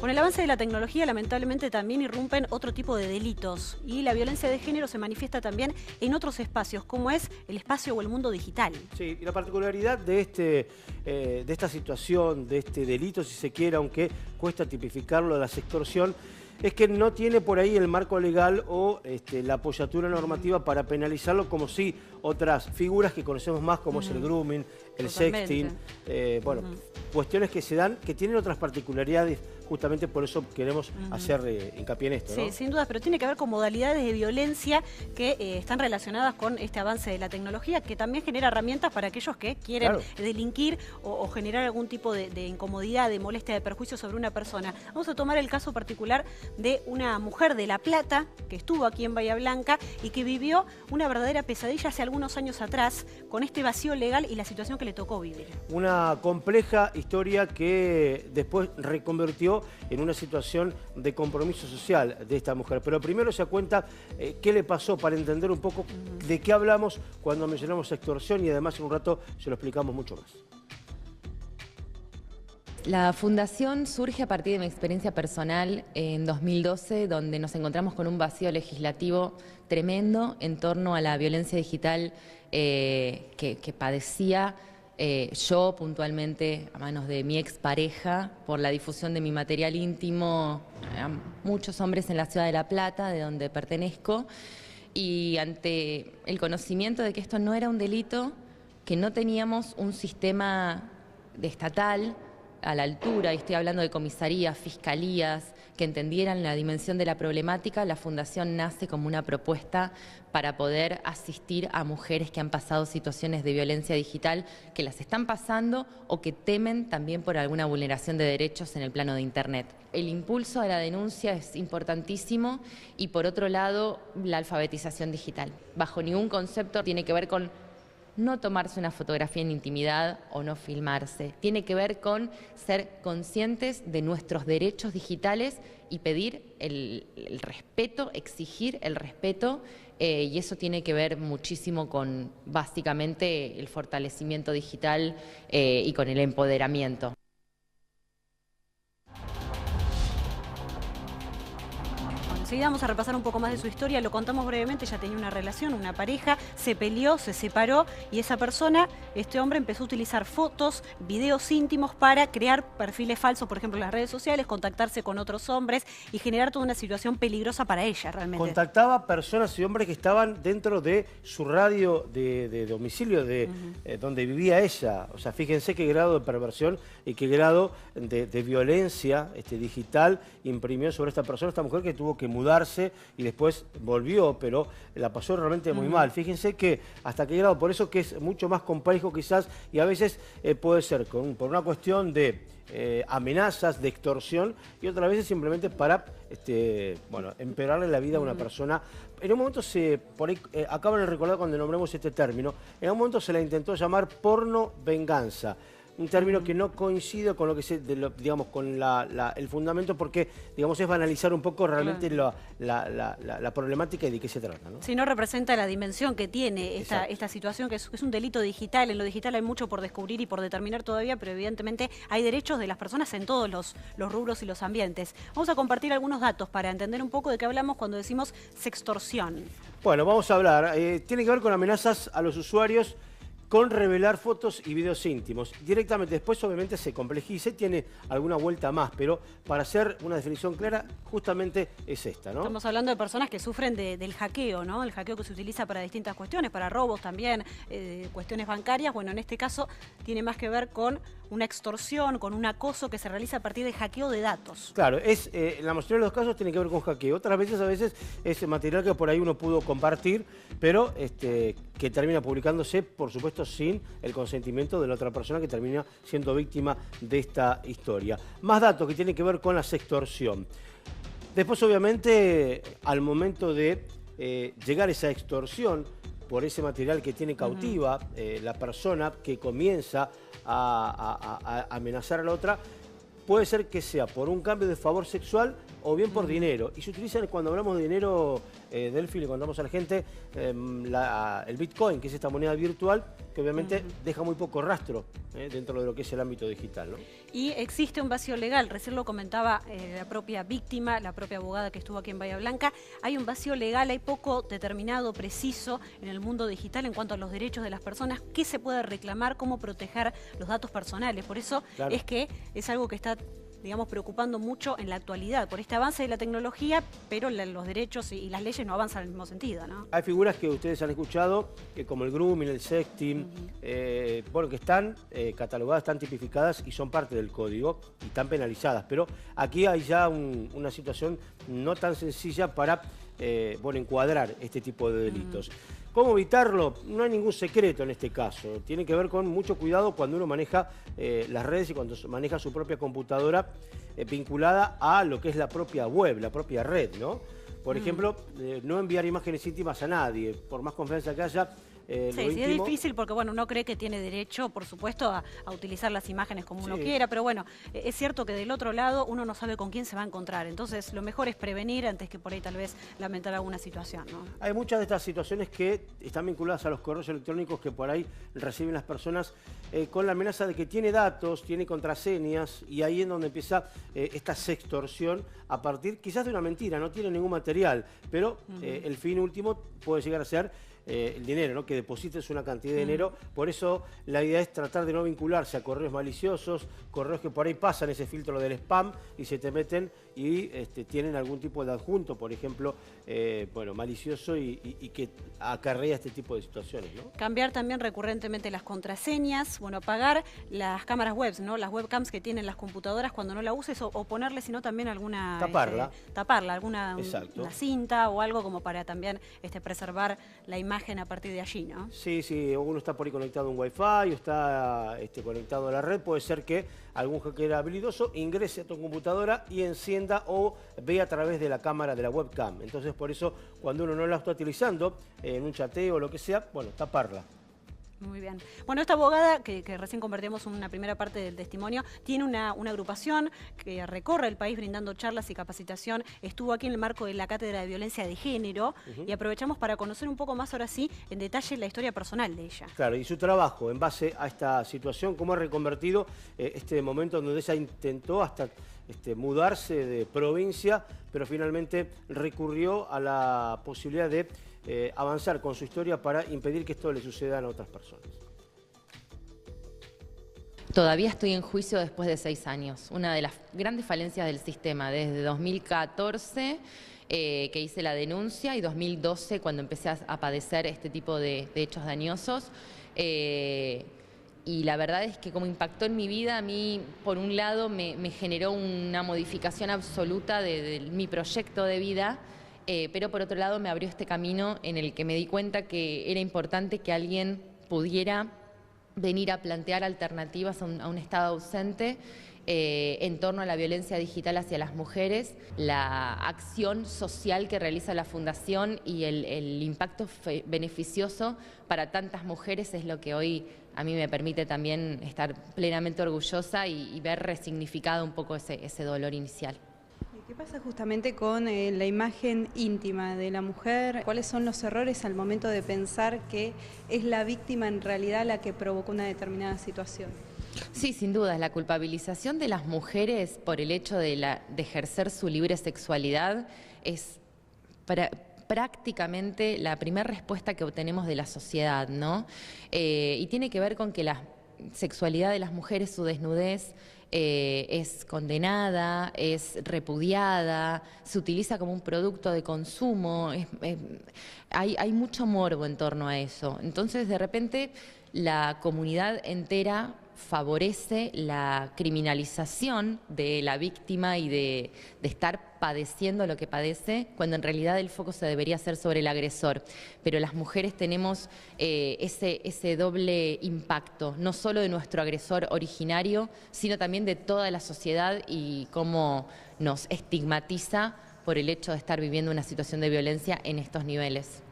Con el avance de la tecnología, lamentablemente, también irrumpen otro tipo de delitos y la violencia de género se manifiesta también en otros espacios, como es el espacio o el mundo digital. Sí, y la particularidad de esta situación, de este delito, si se quiere, aunque cuesta tipificarlo, de la sextorsión, es que no tiene por ahí el marco legal o la apoyatura normativa para penalizarlo, como sí otras figuras que conocemos más, como es el grooming, el sexting, bueno, cuestiones que se dan, que tienen otras particularidades. Justamente por eso queremos hacer hincapié en esto, ¿no? Sí, sin dudas, pero tiene que ver con modalidades de violencia que están relacionadas con este avance de la tecnología, que también genera herramientas para aquellos que quieren delinquir o generar algún tipo de incomodidad, de molestia, de perjuicio sobre una persona. Vamos a tomar el caso particular de una mujer de La Plata que estuvo aquí en Bahía Blanca y que vivió una verdadera pesadilla hace algunos años atrás con este vacío legal y la situación que le tocó vivir. Una compleja historia que después reconvirtió en una situación de compromiso social de esta mujer. Pero primero se cuenta qué le pasó para entender un poco de qué hablamos cuando mencionamos extorsión, y además en un rato se lo explicamos mucho más. La fundación surge a partir de mi experiencia personal en 2012, donde nos encontramos con un vacío legislativo tremendo en torno a la violencia digital que padecía yo puntualmente a manos de mi expareja por la difusión de mi material íntimo a muchos hombres en la ciudad de La Plata, de donde pertenezco, y ante el conocimiento de que esto no era un delito, que no teníamos un sistema estatal a la altura, y estoy hablando de comisarías, fiscalías, que entendieran la dimensión de la problemática, la Fundación nace como una propuesta para poder asistir a mujeres que han pasado situaciones de violencia digital, que las están pasando o que temen también por alguna vulneración de derechos en el plano de Internet. El impulso a la denuncia es importantísimo y, por otro lado, la alfabetización digital. Bajo ningún concepto tiene que ver con no tomarse una fotografía en intimidad o no filmarse. Tiene que ver con ser conscientes de nuestros derechos digitales y pedir el respeto, exigir el respeto, y eso tiene que ver muchísimo con, básicamente, el fortalecimiento digital y con el empoderamiento. Enseguida vamos a repasar un poco más de su historia, lo contamos brevemente. Ella tenía una relación, una pareja, se peleó, se separó y esa persona, este hombre, empezó a utilizar fotos, videos íntimos para crear perfiles falsos, por ejemplo en las redes sociales, contactarse con otros hombres y generar toda una situación peligrosa para ella realmente. Contactaba personas y hombres que estaban dentro de su radio de domicilio, donde vivía ella. O sea, fíjense qué grado de perversión y qué grado de violencia digital imprimió sobre esta persona, esta mujer, que tuvo que mudarse y después volvió, pero la pasó realmente muy mal. Fíjense que hasta qué grado, por eso que es mucho más complejo quizás, y a veces puede ser por una cuestión de amenazas, de extorsión, y otras veces simplemente para bueno, empeorarle la vida a una persona. En un momento acaban de recordar cuando nombremos este término, en un momento se la intentó llamar porno venganza. Un término que no coincide con lo que digamos, con el fundamento, porque digamos es banalizar un poco realmente la problemática y de qué se trata, ¿no? Si no representa la dimensión que tiene esta situación, que es un delito digital. En lo digital hay mucho por descubrir y por determinar todavía, pero evidentemente hay derechos de las personas en todos los rubros y los ambientes. Vamos a compartir algunos datos para entender un poco de qué hablamos cuando decimos sextorsión. Bueno, vamos a hablar. Tiene que ver con amenazas a los usuarios con revelar fotos y videos íntimos. Directamente después obviamente se complejiza y tiene alguna vuelta más, pero para hacer una definición clara, justamente es esta, ¿no? Estamos hablando de personas que sufren del hackeo, ¿no? El hackeo que se utiliza para distintas cuestiones, para robos también, cuestiones bancarias. Bueno, en este caso tiene más que ver con una extorsión, con un acoso que se realiza a partir de hackeo de datos. Claro, en la mayoría de los casos tiene que ver con hackeo. Otras veces, a veces, es material que por ahí uno pudo compartir, pero que termina publicándose, por supuesto, sin el consentimiento de la otra persona que termina siendo víctima de esta historia. Más datos que tienen que ver con la sextorsión. Después, obviamente, al momento de llegar a esa extorsión por ese material que tiene cautiva la persona que comienza a amenazar a la otra, puede ser que sea por un cambio de favor sexual o bien por dinero. Y se utilizan, cuando hablamos de dinero, Delphi, le contamos a la gente el Bitcoin, que es esta moneda virtual, que obviamente deja muy poco rastro dentro de lo que es el ámbito digital, ¿no? Y existe un vacío legal, recién lo comentaba la propia víctima, la propia abogada que estuvo aquí en Bahía Blanca. Hay un vacío legal, hay poco determinado, preciso en el mundo digital en cuanto a los derechos de las personas, qué se puede reclamar, cómo proteger los datos personales. Por eso es que es algo que está, digamos, preocupando mucho en la actualidad, por este avance de la tecnología, pero los derechos y las leyes no avanzan en el mismo sentido, ¿no? Hay figuras que ustedes han escuchado, como el grooming, el sexting, bueno, que están catalogadas, están tipificadas y son parte del código y están penalizadas. Pero aquí hay ya una situación no tan sencilla para, bueno, encuadrar este tipo de delitos. ¿Cómo evitarlo? No hay ningún secreto en este caso. Tiene que ver con mucho cuidado cuando uno maneja las redes y cuando maneja su propia computadora vinculada a lo que es la propia web, la propia red, ¿no? Por ejemplo, no enviar imágenes íntimas a nadie, por más confianza que haya. Sí, es difícil porque, bueno, uno cree que tiene derecho, por supuesto, a utilizar las imágenes como uno quiera, pero bueno, es cierto que del otro lado uno no sabe con quién se va a encontrar, entonces lo mejor es prevenir antes que por ahí tal vez lamentar alguna situación, ¿no? Hay muchas de estas situaciones que están vinculadas a los correos electrónicos que por ahí reciben las personas con la amenaza de que tiene datos, tiene contraseñas, y ahí es donde empieza esta sextorsión a partir quizás de una mentira, no tiene ningún material, pero el fin último puede llegar a ser el dinero, ¿no? Que deposites una cantidad de dinero. Por eso la idea es tratar de no vincularse a correos maliciosos, correos que por ahí pasan ese filtro del spam y se te meten y tienen algún tipo de adjunto, por ejemplo, bueno, malicioso y que acarrea este tipo de situaciones, ¿no? Cambiar también recurrentemente las contraseñas, bueno, apagar las cámaras web, ¿no? Las webcams que tienen las computadoras cuando no la uses o ponerle, sino también alguna... Taparla, alguna una cinta o algo como para también preservar la imagen a partir de allí, ¿no? Sí, sí, uno está por ahí conectado a un Wi-Fi o está conectado a la red, puede ser que algún hacker habilidoso ingrese a tu computadora y encienda o vea a través de la cámara de la webcam. Entonces, por eso, cuando uno no la está utilizando en un chateo o lo que sea, bueno, taparla. Muy bien. Bueno, esta abogada, que recién convertimos en una primera parte del testimonio, tiene una agrupación que recorre el país brindando charlas y capacitación. Estuvo aquí en el marco de la Cátedra de Violencia de Género y aprovechamos para conocer un poco más ahora sí, en detalle, la historia personal de ella. Claro, y su trabajo en base a esta situación, cómo ha reconvertido este momento donde ella intentó hasta mudarse de provincia, pero finalmente recurrió a la posibilidad de avanzar con su historia para impedir que esto le suceda a otras personas. Todavía estoy en juicio después de 6 años. Una de las grandes falencias del sistema, desde 2014 que hice la denuncia y 2012 cuando empecé a padecer este tipo de hechos dañosos. Y la verdad es que como impactó en mi vida, a mí, por un lado, me generó una modificación absoluta de mi proyecto de vida, pero por otro lado me abrió este camino en el que me di cuenta que era importante que alguien pudiera venir a plantear alternativas a un Estado ausente en torno a la violencia digital hacia las mujeres, la acción social que realiza la Fundación y el impacto beneficioso para tantas mujeres es lo que hoy a mí me permite también estar plenamente orgullosa y ver resignificado un poco ese dolor inicial. ¿Qué pasa justamente con la imagen íntima de la mujer? ¿Cuáles son los errores al momento de pensar que es la víctima en realidad la que provocó una determinada situación? Sí, sin duda, la culpabilización de las mujeres por el hecho de ejercer su libre sexualidad es prácticamente la primera respuesta que obtenemos de la sociedad, ¿no? Y tiene que ver con que la sexualidad de las mujeres, su desnudez, es condenada, es repudiada, se utiliza como un producto de consumo, hay mucho morbo en torno a eso. Entonces, de repente, la comunidad entera favorece la criminalización de la víctima y de estar padeciendo lo que padece, cuando en realidad el foco se debería hacer sobre el agresor. Pero las mujeres tenemos ese doble impacto, no solo de nuestro agresor originario, sino también de toda la sociedad y cómo nos estigmatiza por el hecho de estar viviendo una situación de violencia en estos niveles.